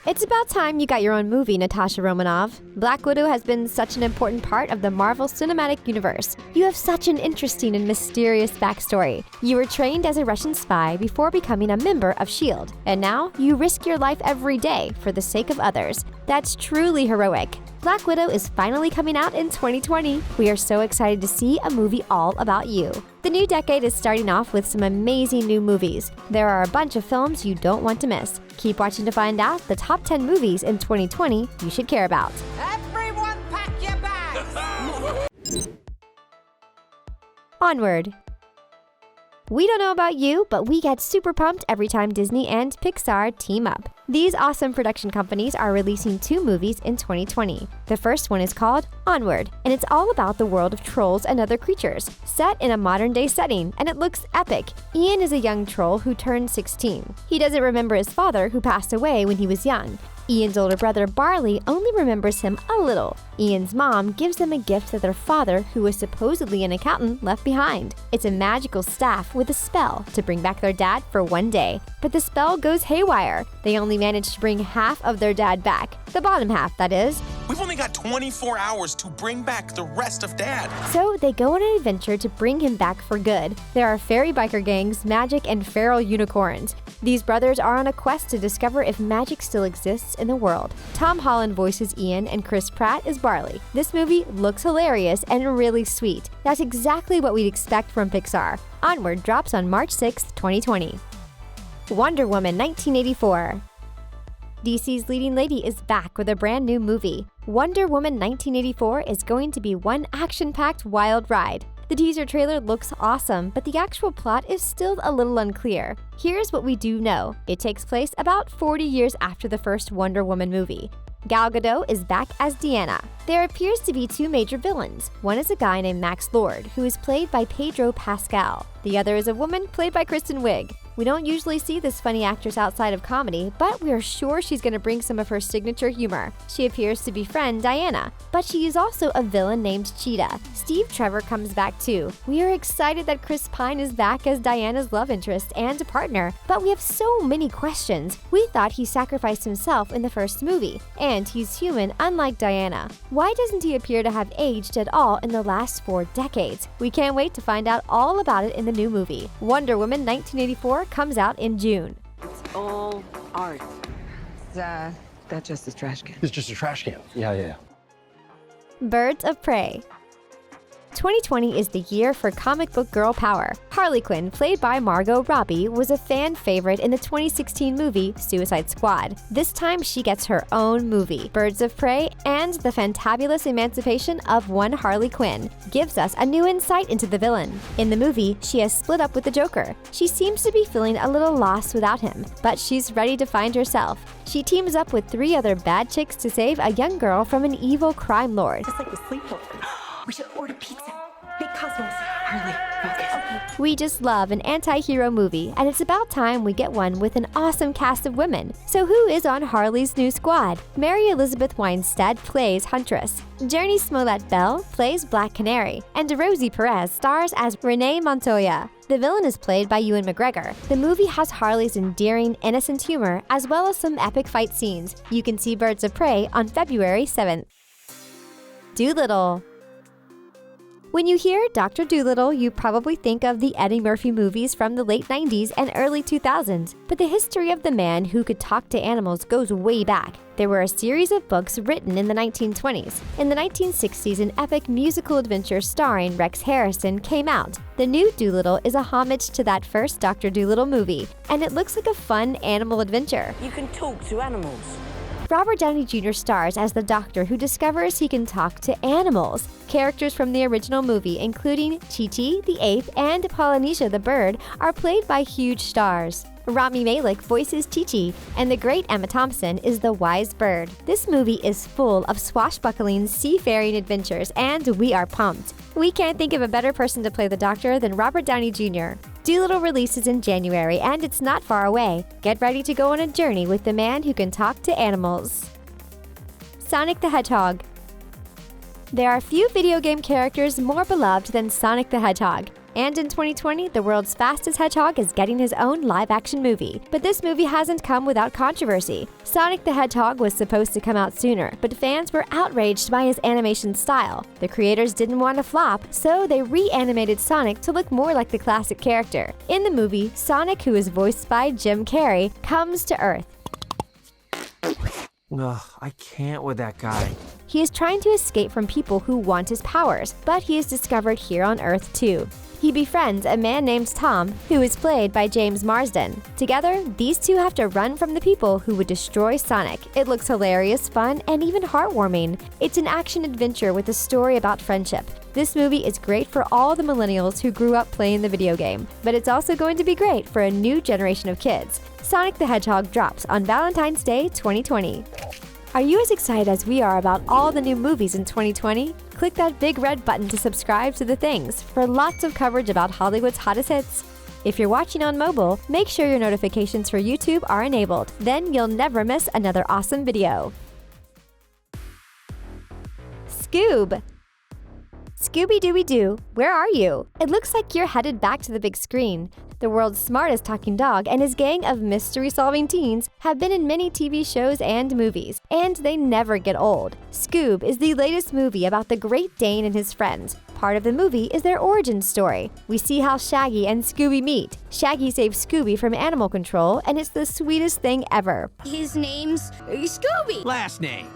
It's about time you got your own movie, Natasha Romanoff. Black Widow has been such an important part of the Marvel Cinematic Universe. You have such an interesting and mysterious backstory. You were trained as a Russian spy before becoming a member of S.H.I.E.L.D., and now you risk your life every day for the sake of others. That's truly heroic. Black Widow is finally coming out in 2020. We are so excited to see a movie all about you. The new decade is starting off with some amazing new movies. There are a bunch of films you don't want to miss. Keep watching to find out the top 10 movies in 2020 you should care about. Everyone pack your bags! Onward. We don't know about you, but we get super pumped every time Disney and Pixar team up. These awesome production companies are releasing 2 movies in 2020. The first one is called Onward, and it's all about the world of trolls and other creatures, set in a modern-day setting, and it looks epic. Ian is a young troll who turned 16. He doesn't remember his father, who passed away when he was young. Ian's older brother, Barley, only remembers him a little. Ian's mom gives them a gift that their father, who was supposedly an accountant, left behind. It's a magical staff with a spell to bring back their dad for one day. But the spell goes haywire. They only manage to bring half of their dad back. The bottom half, that is. We've only got 24 hours to bring back the rest of Dad. So they go on an adventure to bring him back for good. There are fairy biker gangs, magic, and feral unicorns. These brothers are on a quest to discover if magic still exists in the world. Tom Holland voices Ian and Chris Pratt is Barley. This movie looks hilarious and really sweet. That's exactly what we'd expect from Pixar. Onward drops on March 6, 2020. Wonder Woman 1984. DC's leading lady is back with a brand new movie. Wonder Woman 1984 is going to be one action-packed wild ride. The teaser trailer looks awesome, but the actual plot is still a little unclear. Here's what we do know. It takes place about 40 years after the first Wonder Woman movie. Gal Gadot is back as Diana. There appears to be 2 major villains. One is a guy named Max Lord, who is played by Pedro Pascal. The other is a woman played by Kristen Wiig. We don't usually see this funny actress outside of comedy, but we are sure she's going to bring some of her signature humor. She appears to befriend Diana, but she is also a villain named Cheetah. Steve Trevor comes back too. We are excited that Chris Pine is back as Diana's love interest and a partner, but we have so many questions. We thought he sacrificed himself in the first movie, and he's human unlike Diana. Why doesn't he appear to have aged at all in the last 4 decades? We can't wait to find out all about it in the new movie. Wonder Woman 1984 comes out in June. It's all art. That just a trash can. It's just a trash can. Yeah. Birds of Prey. 2020 is the year for comic book girl power. Harley Quinn, played by Margot Robbie, was a fan favorite in the 2016 movie Suicide Squad. This time she gets her own movie. Birds of Prey and the fantabulous emancipation of one Harley Quinn gives us a new insight into the villain. In the movie, she has split up with the Joker. She seems to be feeling a little lost without him, but she's ready to find herself. She teams up with 3 other bad chicks to save a young girl from an evil crime lord. Just like the sleepover. We should order pizza. Big Cosmos. Harley, focus. We just love an anti-hero movie, and it's about time we get one with an awesome cast of women. So who is on Harley's new squad? Mary Elizabeth Winstead plays Huntress. Journey Smollett-Bell plays Black Canary, and Rosie Perez stars as Renee Montoya. The villain is played by Ewan McGregor. The movie has Harley's endearing, innocent humor, as well as some epic fight scenes. You can see Birds of Prey on February 7th. Dolittle. When you hear Dr. Dolittle, you probably think of the Eddie Murphy movies from the late 90s and early 2000s. But the history of the man who could talk to animals goes way back. There were a series of books written in the 1920s. In the 1960s, an epic musical adventure starring Rex Harrison came out. The new Dolittle is a homage to that first Dr. Dolittle movie, and it looks like a fun animal adventure. You can talk to animals. Robert Downey Jr. stars as the doctor who discovers he can talk to animals. Characters from the original movie, including Chi-Chi the ape and Polynesia the bird, are played by huge stars. Rami Malek voices Chi-Chi, and the great Emma Thompson is the wise bird. This movie is full of swashbuckling, seafaring adventures, and we are pumped. We can't think of a better person to play the Doctor than Robert Downey Jr. Dolittle releases in January, and it's not far away. Get ready to go on a journey with the man who can talk to animals. Sonic the Hedgehog. There are few video game characters more beloved than Sonic the Hedgehog. And in 2020, the world's fastest hedgehog is getting his own live-action movie. But this movie hasn't come without controversy. Sonic the Hedgehog was supposed to come out sooner, but fans were outraged by his animation style. The creators didn't want to flop, so they reanimated Sonic to look more like the classic character. In the movie, Sonic, who is voiced by Jim Carrey, comes to Earth. Ugh, I can't with that guy. He is trying to escape from people who want his powers, but he is discovered here on Earth too. He befriends a man named Tom, who is played by James Marsden. Together, these two have to run from the people who would destroy Sonic. It looks hilarious, fun, and even heartwarming. It's an action-adventure with a story about friendship. This movie is great for all the millennials who grew up playing the video game, but it's also going to be great for a new generation of kids. Sonic the Hedgehog drops on Valentine's Day 2020. Are you as excited as we are about all the new movies in 2020? Click that big red button to subscribe to The Things for lots of coverage about Hollywood's hottest hits. If you're watching on mobile, make sure your notifications for YouTube are enabled. Then you'll never miss another awesome video. Scoob! Scooby-Doo, where are you? It looks like you're headed back to the big screen. The world's smartest talking dog and his gang of mystery-solving teens have been in many TV shows and movies, and they never get old. Scoob is the latest movie about the Great Dane and his friends. Part of the movie is their origin story. We see how Shaggy and Scooby meet. Shaggy saves Scooby from animal control, and it's the sweetest thing ever. His name's Scooby. Last name.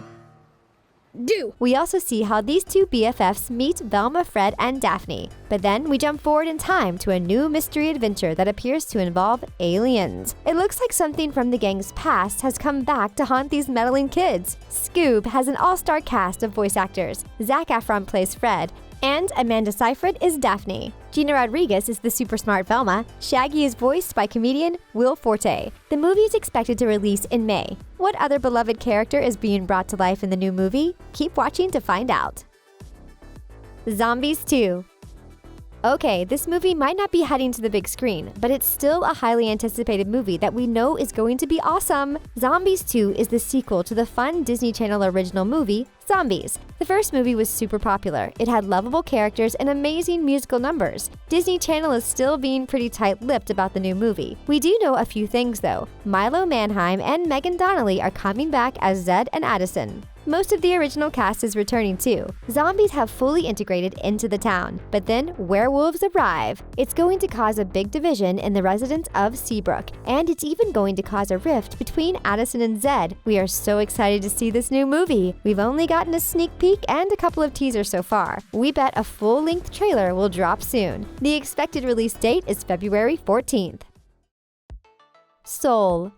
Do. We also see how these two BFFs meet Velma, Fred, and Daphne. But then we jump forward in time to a new mystery adventure that appears to involve aliens. It looks like something from the gang's past has come back to haunt these meddling kids. Scoob has an all-star cast of voice actors. Zac Efron plays Fred, and Amanda Seyfried is Daphne. Gina Rodriguez is the super smart Velma. Shaggy is voiced by comedian Will Forte. The movie is expected to release in May. What other beloved character is being brought to life in the new movie? Keep watching to find out. Zombies 2. Okay, this movie might not be heading to the big screen, but it's still a highly anticipated movie that we know is going to be awesome. Zombies 2 is the sequel to the fun Disney Channel original movie, Zombies. The first movie was super popular. It had lovable characters and amazing musical numbers. Disney Channel is still being pretty tight-lipped about the new movie. We do know a few things though. Milo Manheim and Megan Donnelly are coming back as Zed and Addison. Most of the original cast is returning too. Zombies have fully integrated into the town, but then werewolves arrive. It's going to cause a big division in the residents of Seabrook, and it's even going to cause a rift between Addison and Zed. We are so excited to see this new movie. We've only gotten a sneak peek and a couple of teasers so far. We bet a full-length trailer will drop soon. The expected release date is February 14th. Soul.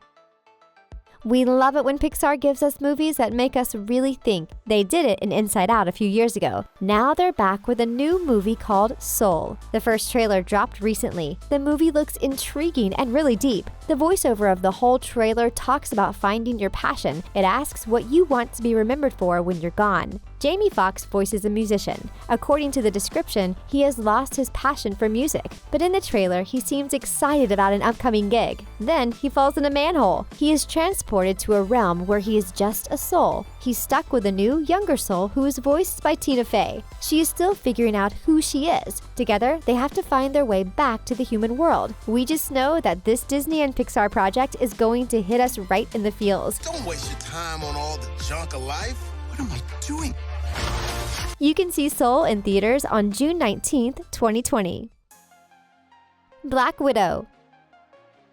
We love it when Pixar gives us movies that make us really think. They did it in Inside Out a few years ago. Now they're back with a new movie called Soul. The first trailer dropped recently. The movie looks intriguing and really deep. The voiceover of the whole trailer talks about finding your passion. It asks what you want to be remembered for when you're gone. Jamie Foxx voices a musician. According to the description, he has lost his passion for music. But in the trailer, he seems excited about an upcoming gig. Then he falls in a manhole. He is transported to a realm where he is just a soul. He's stuck with a new, younger soul who is voiced by Tina Fey. She is still figuring out who she is. Together, they have to find their way back to the human world. We just know that this Disney and Pixar project is going to hit us right in the feels. Don't waste your time on all the junk of life. What am I doing? You can see Soul in theaters on June 19th, 2020. Black Widow.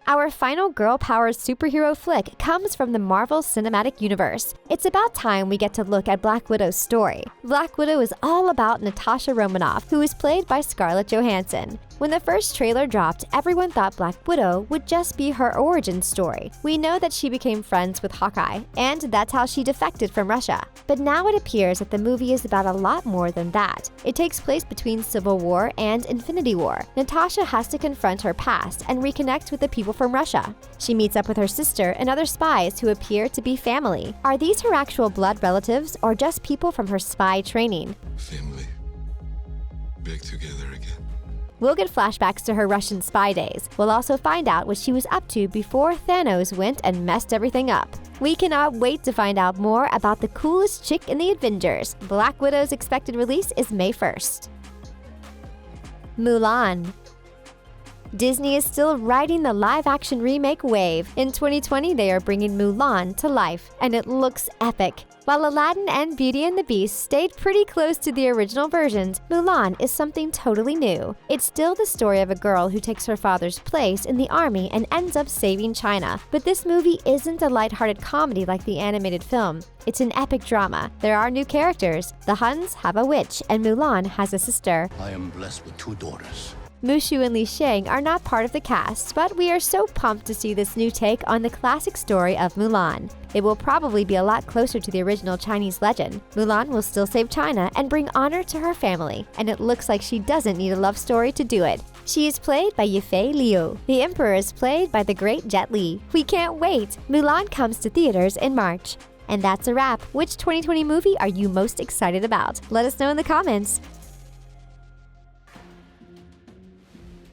Our final girl power superhero flick comes from the Marvel Cinematic Universe. It's about time we get to look at Black Widow's story. Black Widow is all about Natasha Romanoff, who is played by Scarlett Johansson. When the first trailer dropped, everyone thought Black Widow would just be her origin story. We know that she became friends with Hawkeye, and that's how she defected from Russia. But now it appears that the movie is about a lot more than that. It takes place between Civil War and Infinity War. Natasha has to confront her past and reconnect with the people from Russia. She meets up with her sister and other spies who appear to be family. Are these her actual blood relatives or just people from her spy training? Family. Back together again. We'll get flashbacks to her Russian spy days. We'll also find out what she was up to before Thanos went and messed everything up. We cannot wait to find out more about the coolest chick in the Avengers. Black Widow's expected release is May 1st. Mulan. Disney is still riding the live-action remake wave. In 2020, they are bringing Mulan to life, and it looks epic. While Aladdin and Beauty and the Beast stayed pretty close to the original versions, Mulan is something totally new. It's still the story of a girl who takes her father's place in the army and ends up saving China. But this movie isn't a lighthearted comedy like the animated film. It's an epic drama. There are new characters. The Huns have a witch, and Mulan has a sister. I am blessed with 2 daughters. Mushu and Li Shang are not part of the cast, but we are so pumped to see this new take on the classic story of Mulan. It will probably be a lot closer to the original Chinese legend. Mulan will still save China and bring honor to her family, and it looks like she doesn't need a love story to do it. She is played by Yifei Liu. The Emperor is played by the great Jet Li. We can't wait! Mulan comes to theaters in March. And that's a wrap. Which 2020 movie are you most excited about? Let us know in the comments.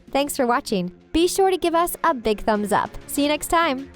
Thanks for watching. Be sure to give us a big thumbs up. See you next time.